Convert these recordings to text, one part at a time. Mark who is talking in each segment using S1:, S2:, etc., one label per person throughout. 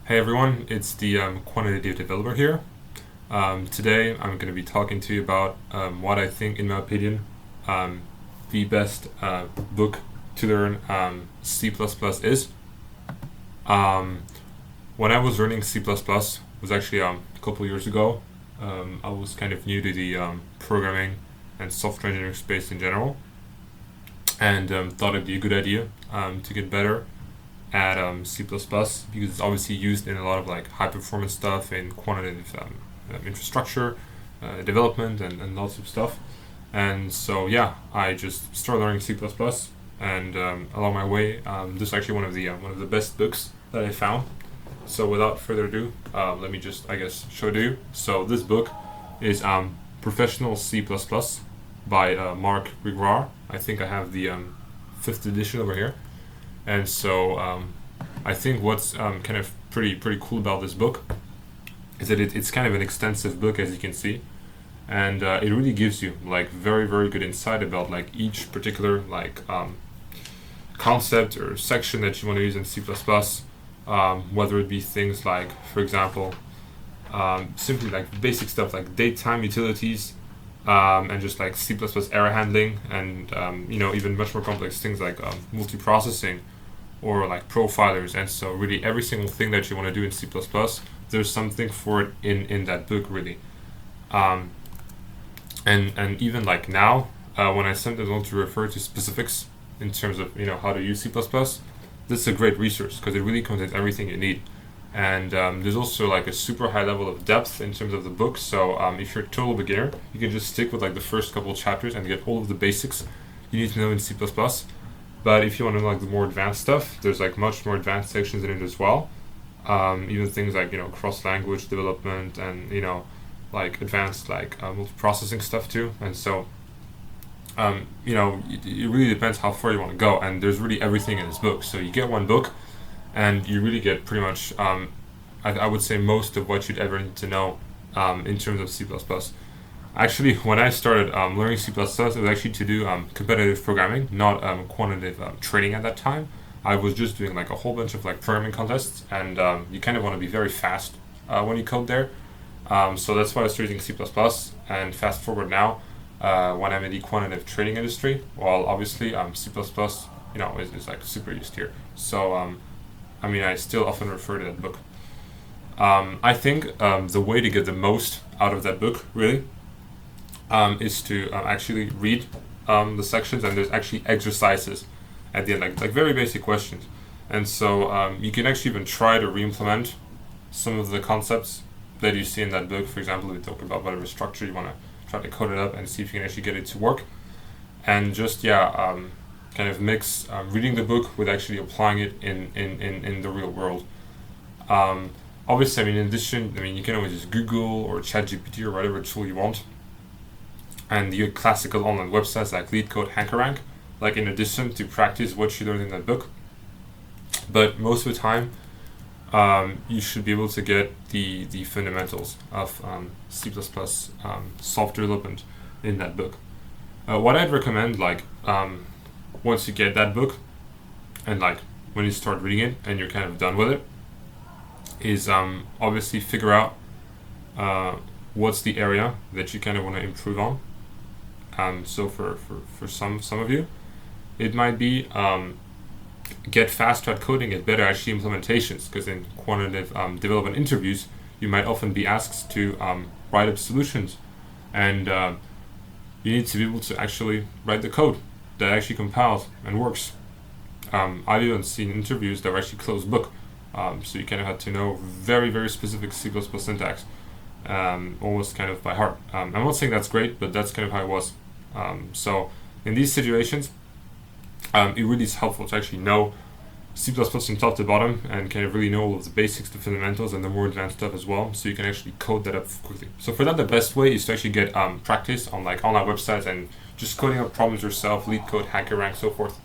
S1: Hey everyone, it's the Quantitative Developer here. Today I'm going to be talking to you about what I think, in my opinion, the best book to learn C++ is. Um, when I was learning C++, was actually a couple years ago. I was kind of new to the programming and software engineering space in general, and thought it'd be a good idea to get better at C++ because it's obviously used in a lot of like high performance stuff in quantitative infrastructure development and lots of stuff. And so yeah, I just started learning C++, and along my way, this is actually one of the best books that I found. So without further ado, let me just show it to you. So this book is Professional C++ by Marc Gregoire. I think I have the fifth edition over here. And so I think what's kind of pretty cool about this book is that it's kind of an extensive book, as you can see, and it really gives you like very good insight about like each particular like concept or section that you want to use in C++. Whether it be things like, for example, simply like basic stuff like datetime utilities, and just like C++ error handling, and even much more complex things like multiprocessing or like profilers. And so really every single thing that you want to do in C++, there's something for it in that book, really. And even like now, when I sometimes want to refer to specifics in terms of how to use C++, this is a great resource because it really contains everything you need. And there's also like a super high level of depth in terms of the book. So if you're a total beginner, you can just stick with like the first couple chapters and get all of the basics you need to know in C++. But if you want to know like the more advanced stuff, there's like much more advanced sections in it as well. Even things like cross-language development and like advanced like multiprocessing stuff too. And so it really depends how far you want to go. And there's really everything in this book. So you get one book, and you really get pretty much I would say most of what you'd ever need to know in terms of C++. Actually, when I started learning C++, it was actually to do competitive programming, not quantitative trading at that time. I was just doing like a whole bunch of like programming contests, and you kind of want to be very fast when you code there. So that's why I started using C++. And fast forward now, when I'm in the quantitative trading industry, well, obviously C++ is like super used here. So I still often refer to that book. I think the way to get the most out of that book, really, is to actually read the sections, and there's actually exercises at the end, like very basic questions. And so you can actually even try to re-implement some of the concepts that you see in that book. For example, we talk about whatever structure you want to try to code it up and see if you can actually get it to work. And just kind of mix reading the book with actually applying it in the real world. Obviously, in addition, you can always use Google or ChatGPT or whatever tool you want. And you get classical online websites like LeetCode, HackerRank, like in addition to practice what you learned in that book. But most of the time, you should be able to get the fundamentals of C++ software development in that book. What I'd recommend, once you get that book, and like when you start reading it and you're kind of done with it, is obviously figure out what's the area that you kind of want to improve on. So for some of you, it might be get faster at coding, get better at actually implementations, because in quantitative development interviews, you might often be asked to write up solutions, and you need to be able to actually write the code that actually compiles and works. I've even seen interviews that were actually closed book, so you kind of had to know very specific C++ syntax, almost kind of by heart. I'm not saying that's great, but that's kind of how it was. So in these situations, it really is helpful to actually know C++ from top to bottom and kind of really know all of the basics, the fundamentals, and the more advanced stuff as well, so you can actually code that up quickly. So for that, the best way is to actually get practice on like online websites and just coding up problems yourself, LeetCode, HackerRank, so forth.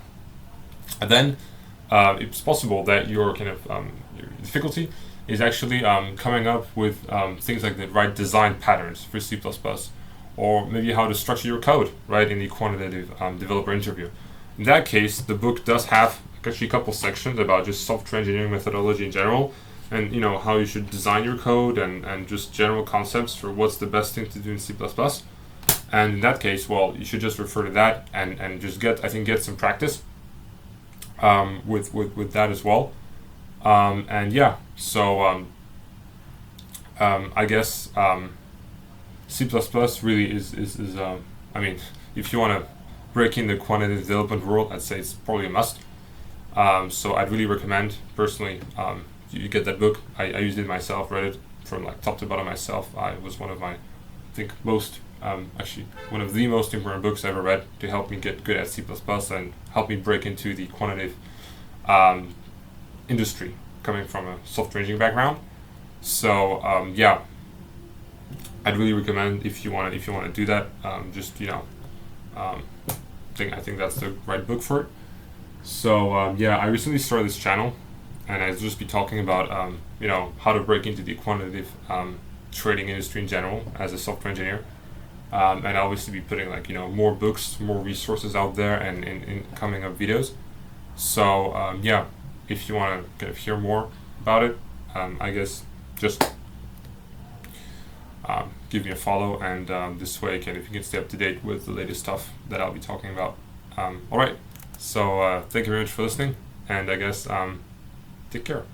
S1: And then it's possible that your kind of your difficulty is actually coming up with things like the right design patterns for C++, or maybe how to structure your code, right, in the quantitative developer interview. In that case, the book does have actually a couple sections about just software engineering methodology in general, and how you should design your code, and just general concepts for what's the best thing to do in C++. And in that case, well, you should just refer to that, and just get some practice with that as well. And yeah, so I guess C++ really is I mean, if you want to break in the quantitative development world, I'd say it's probably a must. So I'd really recommend, personally, you get that book. I used it myself, read it from like top to bottom myself. It was one of my, I think, actually one of the most important books I ever read to help me get good at C++ and help me break into the quantitative industry, coming from a software engineering background. So yeah, I'd really recommend, if you want to do that, just I think that's the right book for it. So yeah, I recently started this channel, and I'll just be talking about how to break into the quantitative trading industry in general as a software engineer, and I'll obviously be putting more books, more resources out there, and in coming up videos. So yeah, if you want to kind of hear more about it, I guess just give me a follow, and this way if you can stay up to date with the latest stuff that I'll be talking about. All right, so thank you very much for listening, and I guess take care.